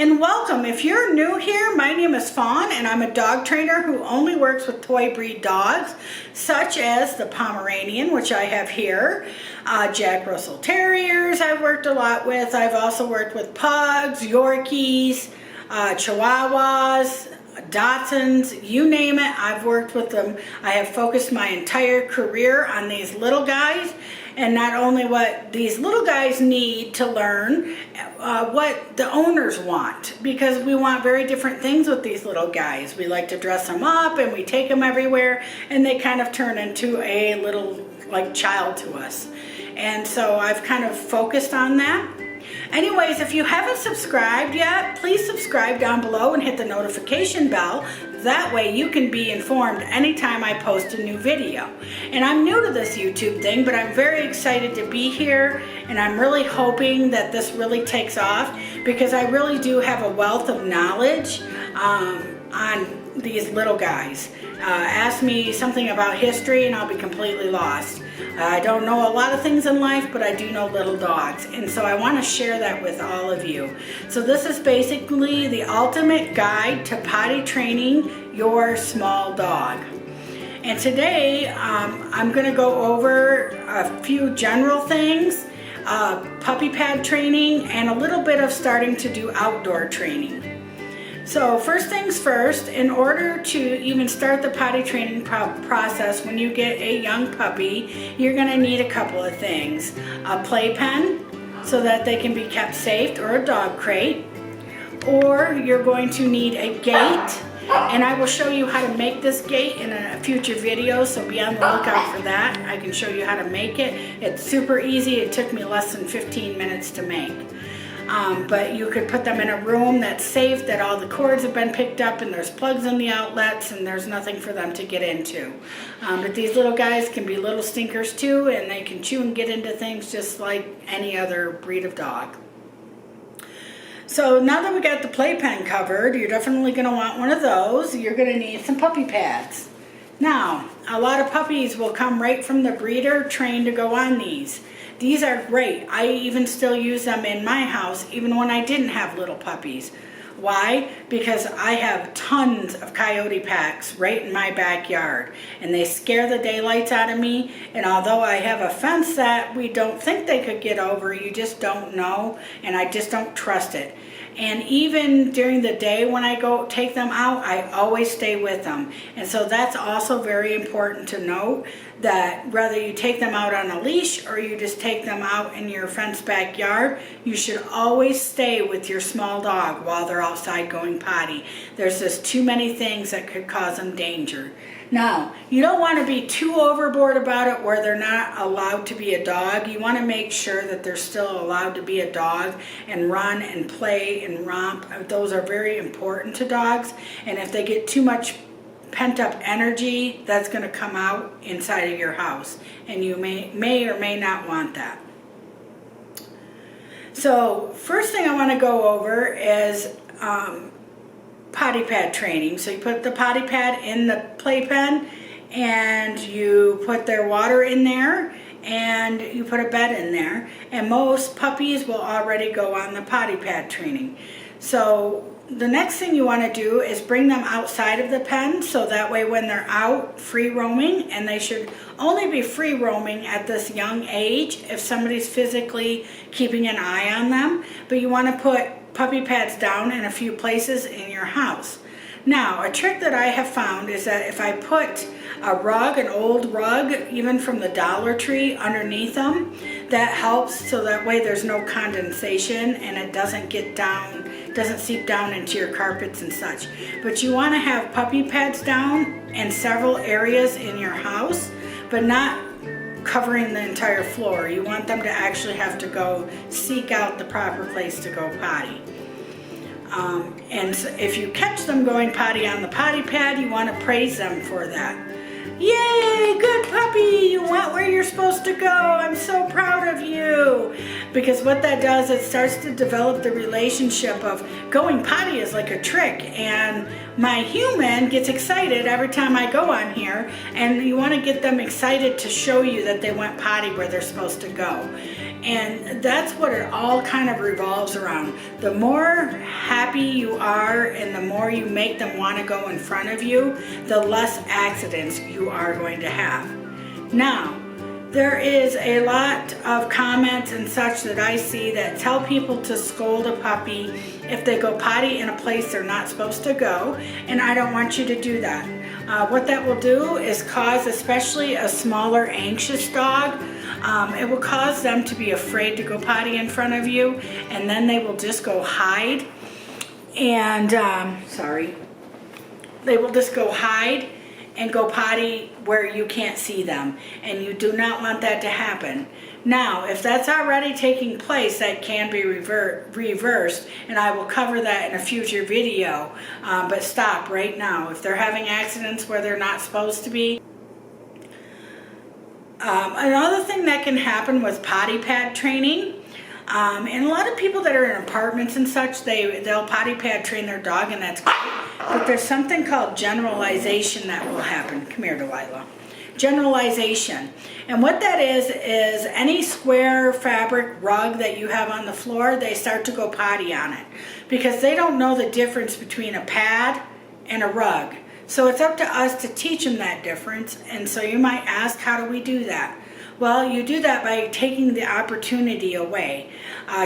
and welcome. If you're new here, my name is Fawn and I'm a dog trainer who only works with toy breed dogs such as the Pomeranian, which I have here, Jack Russell Terriers I've worked a lot with. I've also worked with Pugs, Yorkies, Chihuahuas, Dachshunds, you name it, I've worked with them. I have focused my entire career on these little guys, and not only what these little guys need to learn, what the owners want, because we want very different things with these little guys. We like to dress them up and we take them everywhere, and they kind of turn into a little like child to us. And so I've kind of focused on that. Anyways, if you haven't subscribed yet, please subscribe down below and hit the notification bell. That way you can be informed anytime I post a new video. And I'm new to this YouTube thing, but I'm very excited to be here, and I'm really hoping that this really takes off, because I really do have a wealth of knowledge on these little guys. Ask me something about history and I'll be completely lost. I don't know a lot of things in life, but I do know little dogs, and so I want to share that with all of you. So this is basically the ultimate guide to potty training your small dog. And today I'm going to go over a few general things, puppy pad training, and a little bit of starting to do outdoor training. So first things first, in order to even start the potty training process when you get a young puppy, you're going to need a couple of things. A playpen so that they can be kept safe, or a dog crate, or you're going to need a gate, and I will show you how to make this gate in a future video, so be on the lookout for that. I can show you how to make it. It's super easy. It took me less than 15 minutes to make. But you could put them in a room that's safe, that all the cords have been picked up and there's plugs in the outlets and there's nothing for them to get into. But these little guys can be little stinkers too, and they can chew and get into things just like any other breed of dog. So now that we got the playpen covered, you're definitely going to want one of those. You're going to need some puppy pads. Now, a lot of puppies will come right from the breeder trained to go on these. These are great. I even still use them in my house, even when I didn't have little puppies. Why? Because I have tons of coyote packs right in my backyard, and they scare the daylights out of me. And although I have a fence that we don't think they could get over, you just don't know, and I just don't trust it. And even during the day when I go take them out, I always stay with them. And so that's also very important to note, that whether you take them out on a leash or you just take them out in your fenced backyard, you should always stay with your small dog while they're outside going potty. There's just too many things that could cause them danger. Now, you don't want to be too overboard about it where they're not allowed to be a dog. You want to make sure that they're still allowed to be a dog and run and play and romp. Those are very important to dogs, and if they get too much pent up energy, that's going to come out inside of your house, and you may or may not want that. So first thing I want to go over is potty pad training. So you put the potty pad in the playpen, and you put their water in there, and you put a bed in there, and most puppies will already go on the potty pad training. So the next thing you want to do is bring them outside of the pen, so that way when they're out free roaming, and they should only be free roaming at this young age if somebody's physically keeping an eye on them, but you want to put puppy pads down in a few places in your house. Now, a trick that I have found is that if I put a rug, an old rug, even from the Dollar Tree, underneath them, that helps, so that way there's no condensation and it doesn't get down, doesn't seep down into your carpets and such. But you want to have puppy pads down in several areas in your house, but not covering the entire floor. You want them to actually have to go seek out the proper place to go potty. And so if you catch them going potty on the potty pad, you want to praise them for that. Yay, good good puppy. You went where you're supposed to go. I'm so proud of you. Because what that does, it starts to develop the relationship of going potty is like a trick. And my human gets excited every time I go on here. And you want to get them excited to show you that they went potty where they're supposed to go. And that's what it all kind of revolves around. The more happy you are and the more you make them want to go in front of you, the less accidents you are going to have. Now, there is a lot of comments and such that I see that tell people to scold a puppy if they go potty in a place they're not supposed to go, and I don't want you to do that. What that will do is cause, especially a smaller, anxious dog, it will cause them to be afraid to go potty in front of you, and then they will just go hide. And, they will just go hide and go potty where you can't see them. And you do not want that to happen. Now, if that's already taking place, that can be reversed, and I will cover that in a future video. But stop right now. If they're having accidents where they're not supposed to be. Another thing that can happen with potty pad training, and a lot of people that are in apartments and such, they'll potty pad train their dog, and that's great. But there's something called generalization that will happen. Come here, Delilah. Generalization. And what that is any square fabric rug that you have on the floor, they start to go potty on it because they don't know the difference between a pad and a rug. So it's up to us to teach them that difference. And so you might ask, how do we do that? Well, you do that by taking the opportunity away.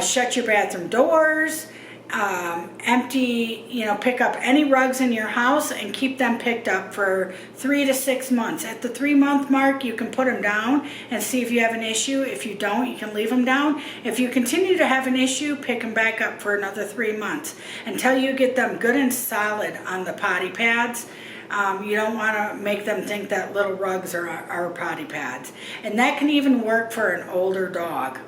Shut your bathroom doors, empty, pick up any rugs in your house and keep them picked up for 3 to 6 months. At the 3-month mark, you can put them down and see if you have an issue. If you don't, you can leave them down. If you continue to have an issue, pick them back up for another 3 months until you get them good and solid on the potty pads. You don't want to make them think that little rugs are potty pads. And that can even work for an older dog.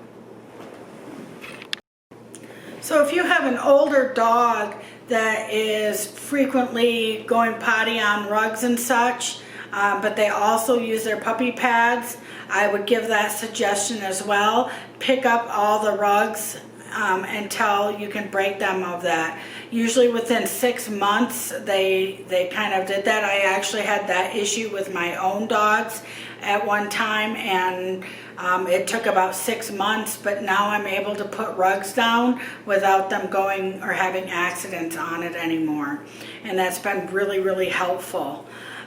So if you have an older dog that is frequently going potty on rugs and such, but they also use their puppy pads, I would give that suggestion as well. Pick up all the rugs until you can break them of that. Usually within 6 months they kind of did that. I actually had that issue with my own dogs at one time, and it took about 6 months, but now I'm able to put rugs down without them going or having accidents on it anymore, and that's been really, really helpful.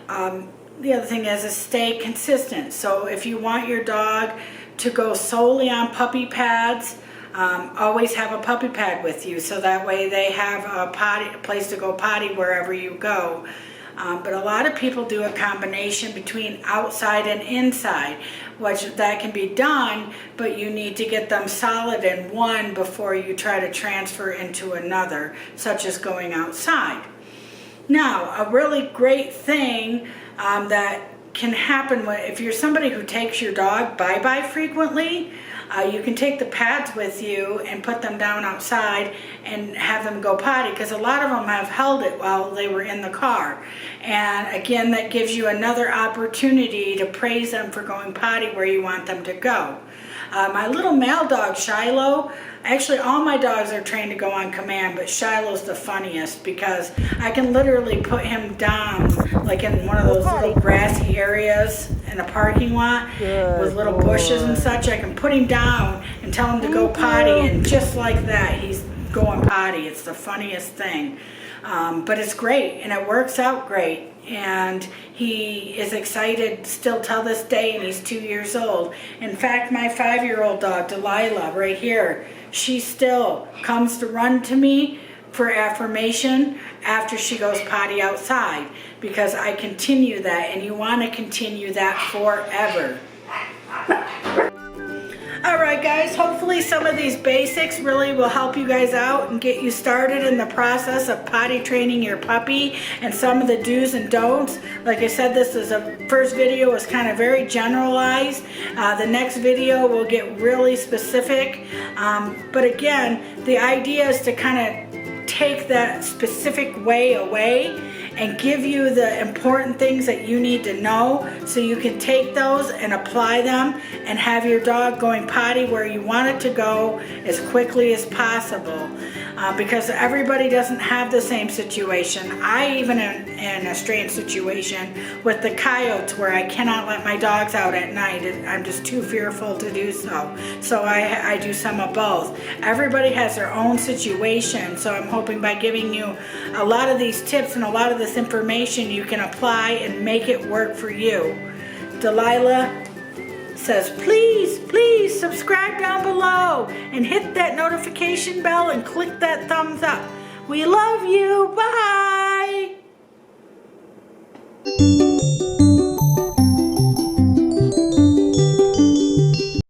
The other thing is stay consistent. So if you want your dog to go solely on puppy pads, always have a puppy pad with you, so that way they have a place to go potty wherever you go. But a lot of people do a combination between outside and inside, which that can be done, but you need to get them solid in one before you try to transfer into another, such as going outside. Now, a really great thing that can happen if you're somebody who takes your dog bye-bye frequently, you can take the pads with you and put them down outside and have them go potty, because a lot of them have held it while they were in the car. And again, that gives you another opportunity to praise them for going potty where you want them to go. My little male dog, Shiloh, actually all my dogs are trained to go on command, but Shiloh's the funniest because I can literally put him down like in one of those little grassy areas in a parking lot with little bushes and such. I can put him down and tell him to go potty, and just like that, he's going potty. It's the funniest thing. But it's great, and it works out great. And he is excited still till this day, and he's 2 years old. In fact, my 5-year-old dog, Delilah, right here, she still comes to run to me for affirmation after she goes potty outside, because I continue that, and you want to continue that forever. Alright guys, hopefully some of these basics really will help you guys out and get you started in the process of potty training your puppy, and some of the do's and don'ts. Like I said, this is first video was kind of very generalized. The next video will get really specific. But again, the idea is to kind of take that specific way away and give you the important things that you need to know so you can take those and apply them and have your dog going potty where you want it to go as quickly as possible. Because everybody doesn't have the same situation. I even am in a strange situation with the coyotes where I cannot let my dogs out at night. I'm just too fearful to do so. So I do some of both. Everybody has their own situation, so I'm hoping by giving you a lot of these tips and a lot of this information you can apply and make it work for you. Delilah says, please subscribe down below and hit that notification bell and click that thumbs up. We love you. Bye.